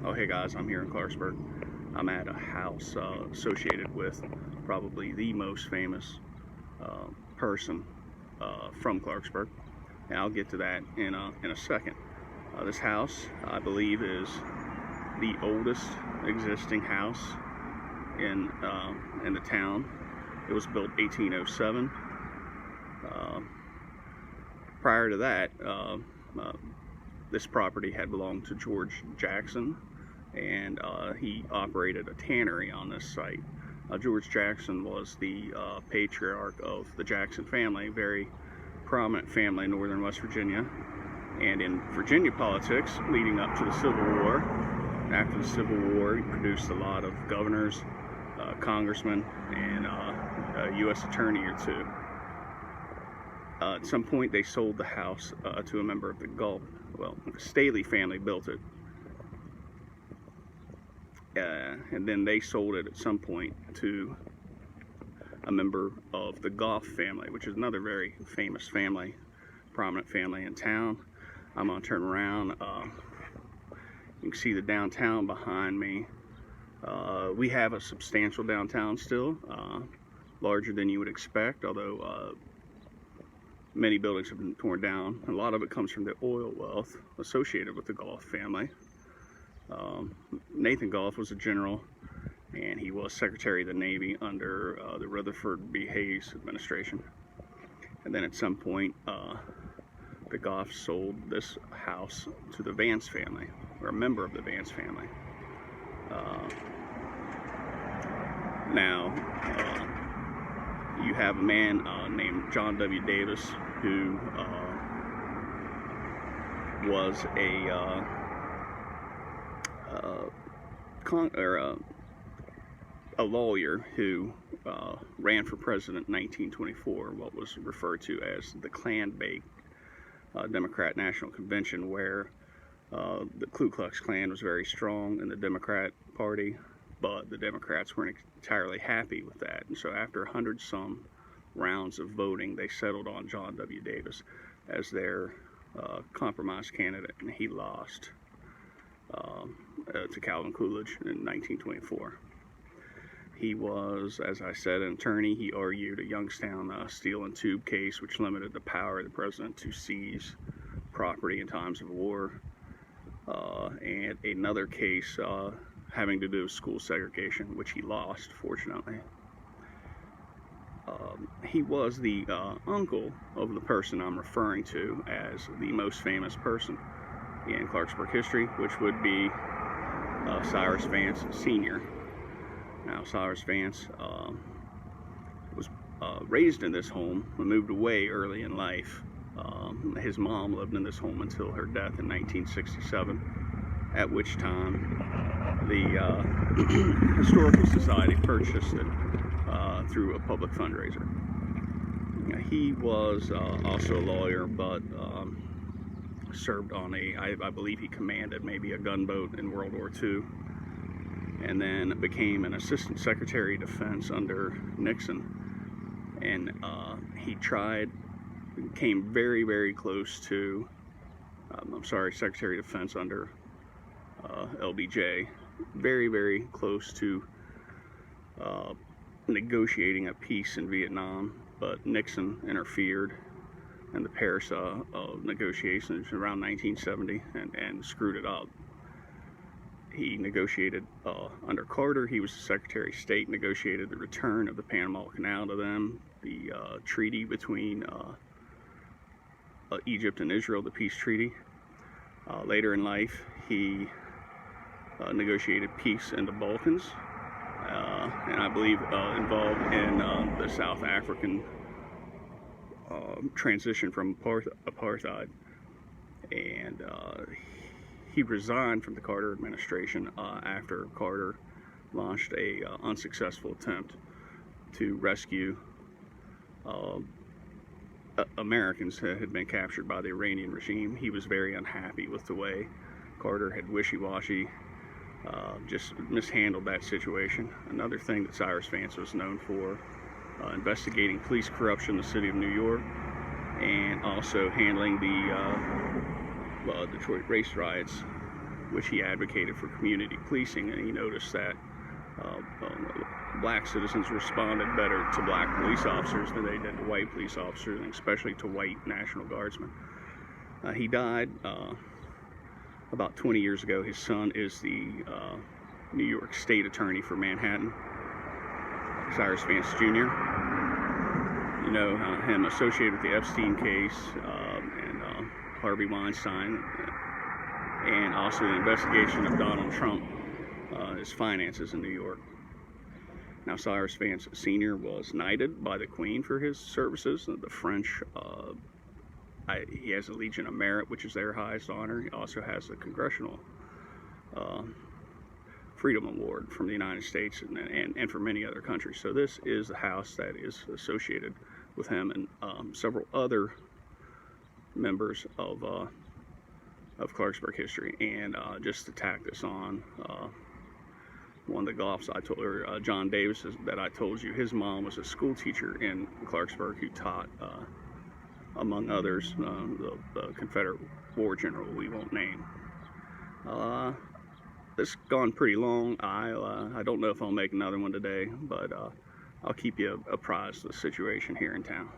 Oh, hey guys, I'm here in Clarksburg. I'm at a house associated with probably the most famous person from Clarksburg, and I'll get to that in a second. This house, I believe, is the oldest existing house in the town. It was built 1807. Prior to that, this property had belonged to George Jackson, and he operated a tannery on this site. George Jackson was the patriarch of the Jackson family, very prominent family in northern West Virginia, and in Virginia politics leading up to the Civil War. After the Civil War, he produced a lot of governors, congressmen, and a U.S. attorney or two. At some point, they sold the house to a member of the the Staley family built it. And then they sold it at some point to a member of the Goff family, which is another very famous family, prominent family in town. I'm going to turn around. You can see the downtown behind me. We have a substantial downtown still, larger than you would expect, although many buildings have been torn down. A lot of it comes from the oil wealth associated with the Goff family. Nathan Goff was a general, and he was Secretary of the Navy under the Rutherford B. Hayes administration. And then at some point, the Goffs sold this house to the Vance family, or a member of the Vance family. Now, you have a man named John W. Davis, who was a lawyer who ran for president in 1924, what was referred to as the Klan-baked Democrat National Convention, where the Ku Klux Klan was very strong in the Democrat Party, but the Democrats weren't entirely happy with that. And so after 100-some rounds of voting, they settled on John W. Davis as their compromise candidate, and he lost to Calvin Coolidge in 1924. He was, as I said, an attorney. He argued a Youngstown steel and tube case, which limited the power of the president to seize property in times of war, and another case having to do with school segregation, which he lost, fortunately. He was the uncle of the person I'm referring to as the most famous person in Clarksburg history, which would be Cyrus Vance Sr. Now, Cyrus Vance was raised in this home and moved away early in life. His mom lived in this home until her death in 1967, at which time the Historical Society purchased it through a public fundraiser. He was also a lawyer, but served on I believe he commanded maybe a gunboat in World War II, and then became an assistant secretary of defense under Nixon. And he came very, very close to, Secretary of Defense under LBJ, very, very close to negotiating a peace in Vietnam, but Nixon interfered in the Paris negotiations around 1970 and screwed it up. He negotiated under Carter. He was the Secretary of State, negotiated the return of the Panama Canal to them, the treaty between Egypt and Israel, the peace treaty. Later in life, he negotiated peace in the Balkans, and I believe involved in the South African transition from apartheid. And he resigned from the Carter administration after Carter launched a unsuccessful attempt to rescue Americans that had been captured by the Iranian regime. He was very unhappy with the way Carter had wishy-washy just mishandled that situation. Another thing that Cyrus Vance was known for, investigating police corruption in the city of New York, and also handling the Detroit race riots which he advocated for community policing, and he noticed that black citizens responded better to black police officers than they did to white police officers, and especially to white National Guardsmen. He died about 20 years ago. His son is the New York State Attorney for Manhattan, Cyrus Vance Jr. You know him associated with the Epstein case and Harvey Weinstein, and also the investigation of Donald Trump, his finances in New York. Now, Cyrus Vance Sr. was knighted by the Queen for his services. The French, he has a Legion of Merit, which is their highest honor. He also has the Congressional Freedom Award from the United States and from many other countries. So this is the house that is associated with him, and several other members of Clarksburg history. And just to tack this on, one of the Goffs I told her, John Davis, that I told you, his mom was a school teacher in Clarksburg who taught, among others, the Confederate war general we won't name. This has gone pretty long. I don't know if I'll make another one today, but I'll keep you apprised of the situation here in town.